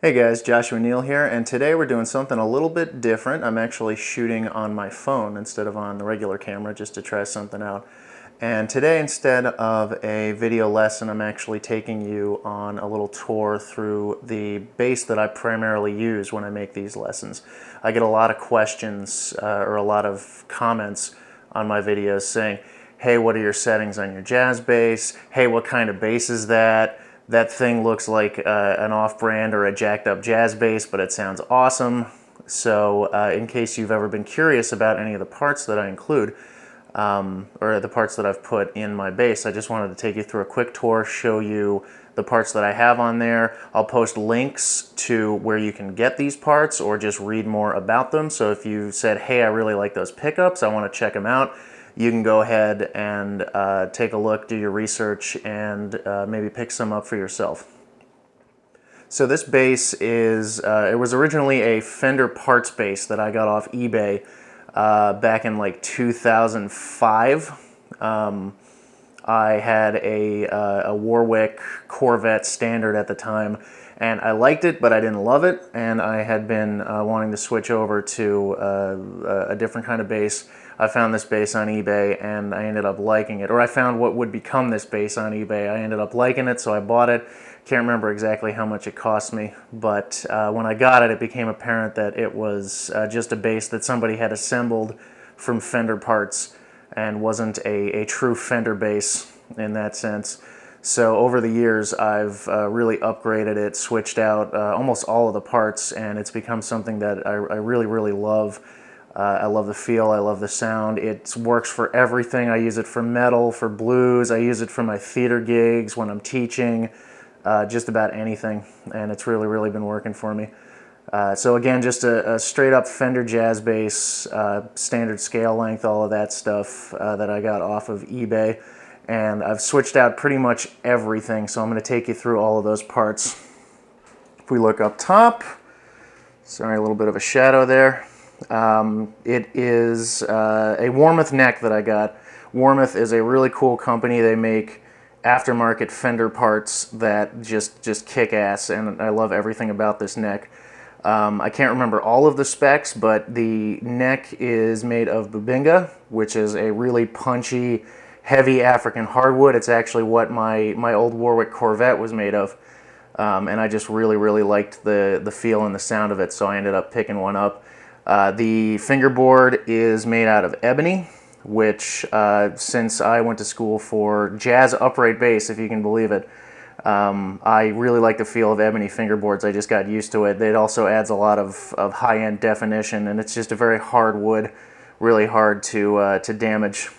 Hey guys, Joshua Neal here, and today we're doing something a little bit different. I'm actually shooting on my phone instead of on the regular camera just to try something out. And today, instead of a video lesson, I'm actually taking you on a little tour through the bass that I primarily use when I make these lessons. I get a lot of questions or a lot of comments on my videos saying, hey, what are your settings on your jazz bass? Hey, what kind of bass is that? That thing looks like an off-brand or a jacked-up jazz bass, but it sounds awesome. So in case you've ever been curious about any of the parts that I include, or the parts that I've put in my bass, I just wanted to take you through a quick tour, show you the parts that I have on there. I'll post links to where you can get these parts or just read more about them. So if you said, hey, I really like those pickups, I want to check them out, you can go ahead and take a look, do your research, and maybe pick some up for yourself. So this bass is, it was originally a Fender parts bass that I got off eBay back in like 2005. I had a Warwick Corvette Standard at the time, and I liked it, but I didn't love it, and I had been wanting to switch over to a different kind of bass. I found this bass on eBay, and I ended up liking it, or I found what would become this bass on eBay. I ended up liking it, so I bought it. Can't remember exactly how much it cost me, but when I got it, it became apparent that it was just a bass that somebody had assembled from Fender parts and wasn't a true Fender bass in that sense. So over the years, I've really upgraded it, switched out almost all of the parts, and it's become something that I really, really love. I love the feel, I love the sound. It works for everything. I use it for metal, for blues, I use it for my theater gigs, when I'm teaching, just about anything, and it's really, really been working for me. So again, just a straight up Fender jazz bass, standard scale length, all of that stuff that I got off of eBay. And I've switched out pretty much everything, so I'm going to take you through all of those parts. If we look up top, sorry, a little bit of a shadow there. It is a Warmoth neck that I got. Warmoth is a really cool company. They make aftermarket Fender parts that just kick ass, and I love everything about this neck. I can't remember all of the specs, but the neck is made of Bubinga, which is a really punchy, heavy African hardwood. It's actually what my old Warwick Corvette was made of. And I just really, really liked the feel and the sound of it, so I ended up picking one up. The fingerboard is made out of ebony, which since I went to school for jazz upright bass, if you can believe it, I really like the feel of ebony fingerboards. I just got used to it. It also adds a lot of high-end definition, and it's just a very hard wood, really hard to damage.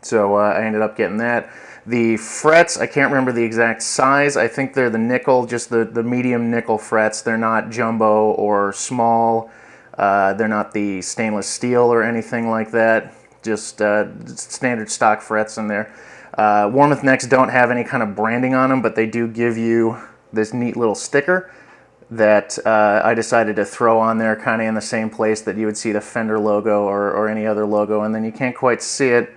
So I ended up getting that. The frets, I can't remember the exact size. I think they're the nickel, just the medium nickel frets. They're not jumbo or small. They're not the stainless steel or anything like that. Just standard stock frets in there. Warmoth necks don't have any kind of branding on them, but they do give you this neat little sticker that I decided to throw on there kind of in the same place that you would see the Fender logo or any other logo, and then you can't quite see it,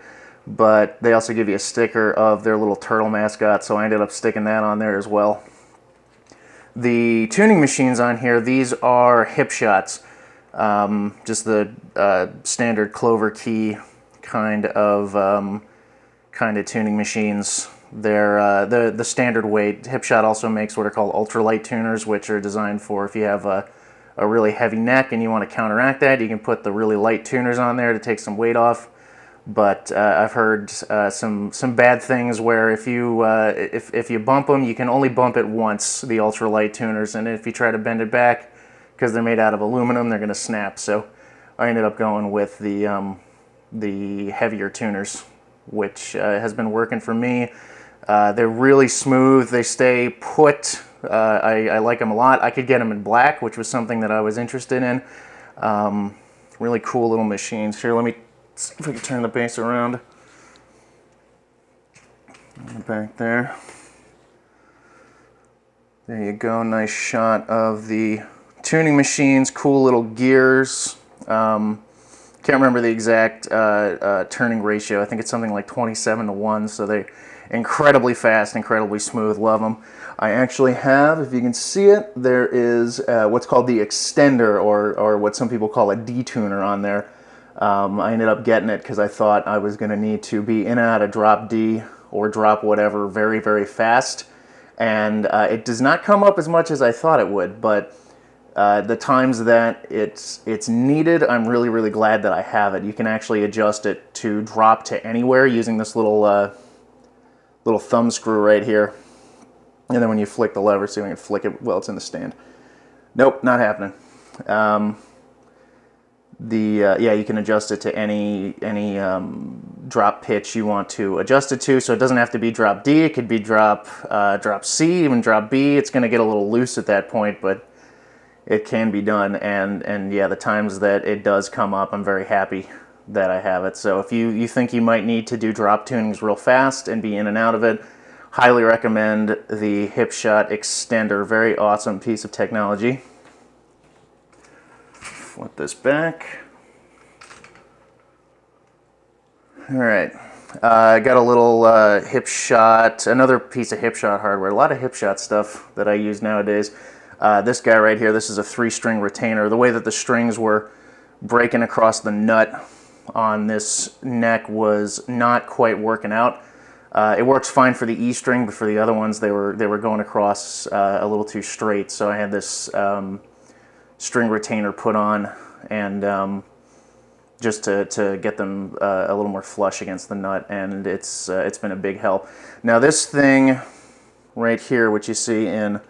but they also give you a sticker of their little turtle mascot, so I ended up sticking that on there as well. The tuning machines on here, these are Hipshots, just the standard clover key kind of tuning machines. They're the standard weight. Hipshot also makes what are called ultralight tuners, which are designed for if you have a really heavy neck and you want to counteract that, you can put the really light tuners on there to take some weight off. But I've heard some bad things where if you bump them, you can only bump it once, the ultralight tuners, and if you try to bend it back, because they're made out of aluminum, they're going to snap. So I ended up going with the heavier tuners, which has been working for me. They're really smooth. They stay put. I like them a lot. I could get them in black, which was something that I was interested in. Really cool little machines. Here, let me see if we can turn the bass around. Back there. There you go. Nice shot of the tuning machines. Cool little gears. Can't remember the exact turning ratio. I think it's something like 27 to 1. So they incredibly fast, incredibly smooth. Love them. I actually have, if you can see it, there is what's called the extender, or what some people call a detuner on there. I ended up getting it because I thought I was going to need to be in and out of drop D or drop whatever very, very fast. And it does not come up as much as I thought it would, but the times that it's needed, I'm really, really glad that I have it. You can actually adjust it to drop to anywhere using this little thumb screw right here. And then when you flick the lever, see if I can flick it while it's in the stand. Nope, not happening. Yeah, you can adjust it to any drop pitch you want to adjust it to. So it doesn't have to be drop D. It could be drop C, even drop B. It's going to get a little loose at that point, but it can be done. And yeah, the times that it does come up, I'm very happy that I have it. So if you think you might need to do drop tunings real fast and be in and out of it, highly recommend the Hipshot Extender. Very awesome piece of technology. Flip this back. All right, I got a little Hipshot, another piece of Hipshot hardware. A lot of Hipshot stuff that I use nowadays. This guy right here, this is a 3-string retainer. The way that the strings were breaking across the nut on this neck was not quite working out. It works fine for the E string, but for the other ones, they were going across a little too straight. So I had this string retainer put on, and just to get them a little more flush against the nut, and it's been a big help. Now this thing right here, which you see in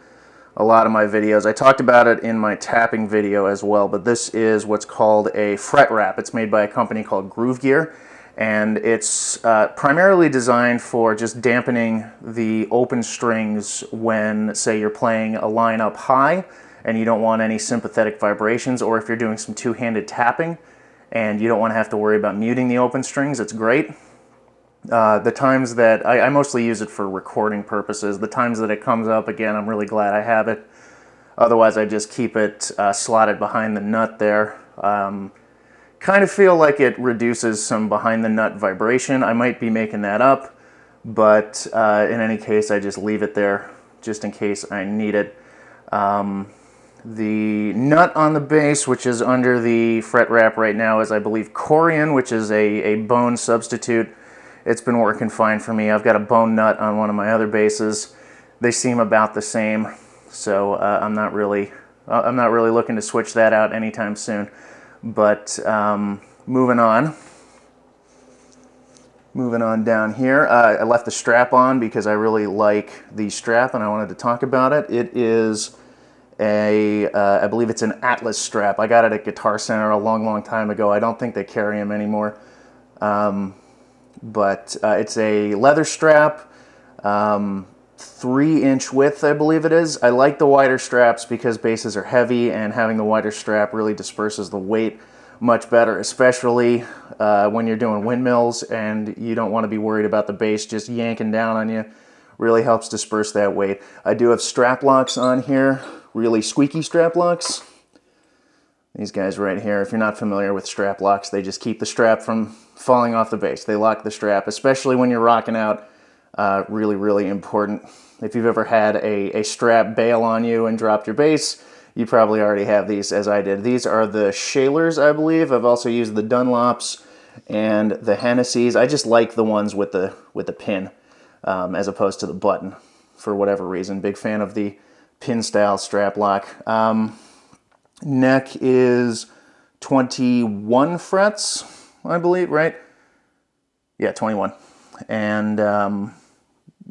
a lot of my videos, I talked about it in my tapping video as well, but this is what's called a fret wrap. It's made by a company called Groove Gear, and it's primarily designed for just dampening the open strings when, say, you're playing a line up high and you don't want any sympathetic vibrations, or if you're doing some two-handed tapping and you don't want to have to worry about muting the open strings. It's great. The times that I mostly use it for recording purposes. The times that it comes up, again, I'm really glad I have it. Otherwise, I just keep it slotted behind the nut there. Kind of feel like it reduces some behind the nut vibration. I might be making that up, but in any case, I just leave it there just in case I need it. The nut on the base, which is under the fret wrap right now, is, I believe, Corian, which is a bone substitute. It's been working fine for me. I've got a bone nut on one of my other bases. They seem about the same, so I'm not really looking to switch that out anytime soon. But moving on down here, I left the strap on because I really like the strap and I wanted to talk about it. It is I believe it's an Atlas strap. I got it at Guitar Center a long time ago. I don't think they carry them anymore. But it's a leather strap, 3-inch width, I believe it is. I like the wider straps because basses are heavy, and having the wider strap really disperses the weight much better, especially when you're doing windmills and you don't want to be worried about the bass just yanking down on you. Really helps disperse that weight. I do have strap locks on here, really squeaky strap locks. These guys right here, if you're not familiar with strap locks, they just keep the strap from falling off the bass. They lock the strap, especially when you're rocking out. Really, really important. If you've ever had a strap bail on you and dropped your bass, you probably already have these, as I did. These are the Shailers, I believe. I've also used the Dunlops and the Hennessy's. I just like the ones with the pin as opposed to the button for whatever reason. Big fan of the pin style strap lock. Neck is 21 frets, I believe, right? Yeah, 21. And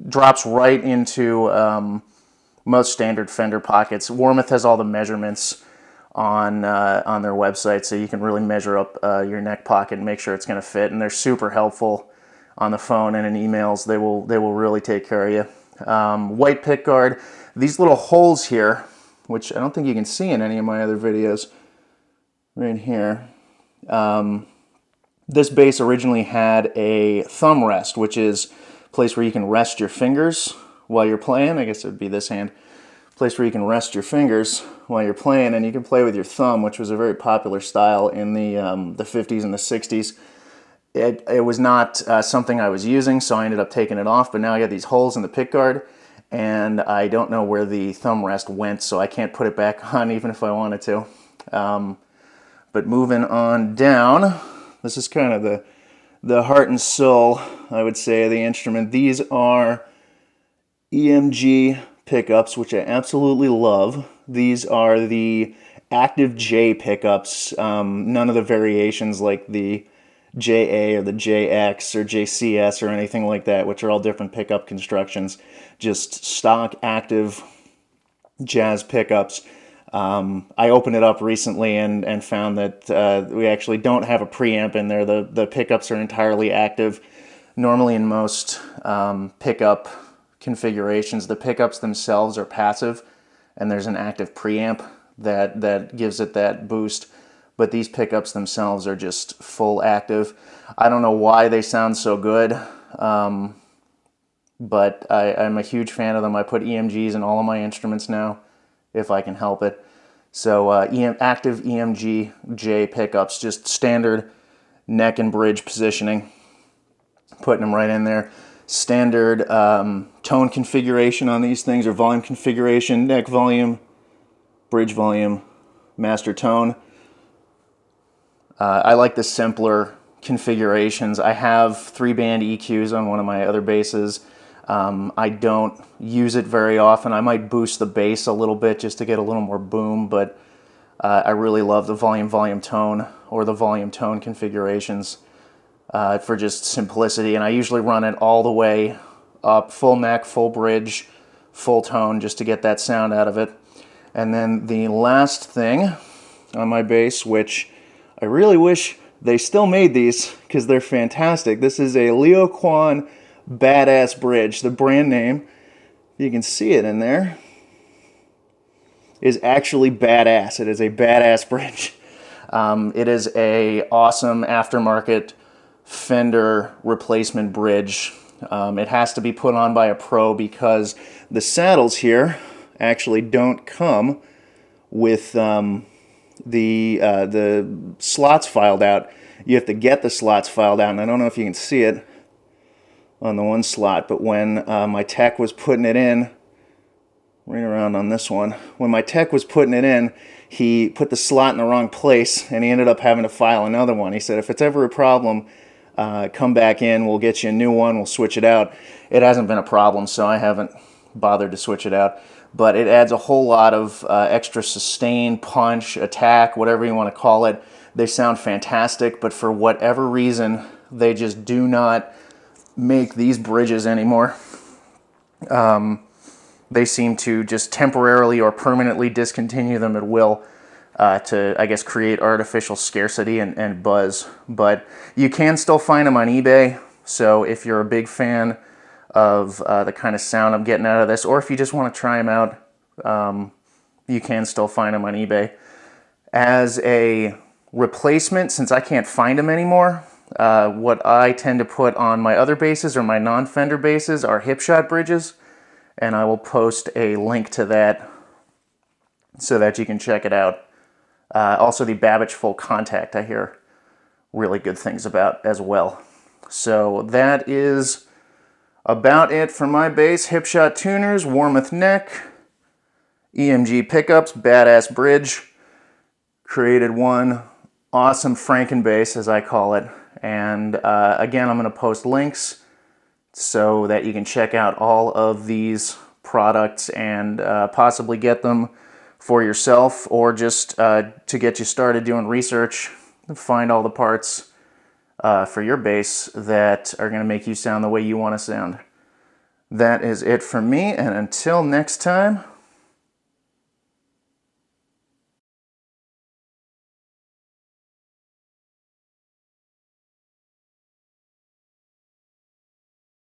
drops right into most standard Fender pockets. Warmoth has all the measurements on their website, so you can really measure up your neck pocket and make sure it's going to fit. And they're super helpful on the phone and in emails. They will really take care of you. White pick guard. These little holes here, which I don't think you can see in any of my other videos, right here. This bass originally had a thumb rest, which is a place where you can rest your fingers while you're playing. I guess it would be this hand. Place where you can rest your fingers while you're playing, and you can play with your thumb, which was a very popular style in the 50s and the 60s. it was not something I was using, so I ended up taking it off, but now I got these holes in the pick guard, and I don't know where the thumb rest went, so I can't put it back on even if I wanted to. But moving on down, this is kind of the heart and soul, I would say, of the instrument. These are EMG pickups, which I absolutely love. These are the Active J pickups, none of the variations like the JA or the JX or JCS or anything like that, which are all different pickup constructions. Just stock active jazz pickups. I opened it up recently and found that we actually don't have a preamp in there. The pickups are entirely active. Normally in most pickup configurations, the pickups themselves are passive and there's an active preamp that gives it that boost. But these pickups themselves are just full active. I don't know why they sound so good, but I'm a huge fan of them. I put EMGs in all of my instruments now, if I can help it. So active EMG J pickups, just standard neck and bridge positioning, putting them right in there. Standard tone configuration on these things, or volume configuration, neck volume, bridge volume, master tone. I like the simpler configurations. I have 3-band EQs on one of my other basses. I don't use it very often. I might boost the bass a little bit just to get a little more boom, but I really love the volume tone or the volume tone configurations for just simplicity. And I usually run it all the way up, full neck, full bridge, full tone, just to get that sound out of it. And then the last thing on my bass, which I really wish they still made these because they're fantastic. This is a Leo Quan Badass Bridge. The brand name, you can see it in there, is actually badass. It is a badass bridge. It is a awesome aftermarket Fender replacement bridge. It has to be put on by a pro because the saddles here actually don't come with the slots filed out. You have to get the slots filed out, and I don't know if you can see it on the one slot, but when my tech was putting it in, right around on this one, when my tech was putting it in, he put the slot in the wrong place, and he ended up having to file another one. He said, if it's ever a problem, come back in, we'll get you a new one, we'll switch it out. It hasn't been a problem, so I haven't bothered to switch it out. But it adds a whole lot of extra sustain, punch, attack, whatever you want to call it. They sound fantastic, but for whatever reason, they just do not make these bridges anymore. They seem to just temporarily or permanently discontinue them at will to, I guess, create artificial scarcity and buzz. But you can still find them on eBay, so if you're a big fan of the kind of sound I'm getting out of this, or if you just want to try them out, you can still find them on eBay. As a replacement, since I can't find them anymore, what I tend to put on my other basses or my non-Fender basses are Hipshot bridges, and I will post a link to that so that you can check it out. Also the Babbage Full Contact I hear really good things about as well. So that is about it for my bass. Hipshot tuners, Warmoth neck, EMG pickups, badass bridge. Created one awesome Franken bass, as I call it. And again, I'm going to post links so that you can check out all of these products and possibly get them for yourself, or just to get you started doing research, find all the parts for your bass that are going to make you sound the way you want to sound. That is it for me, and until next time,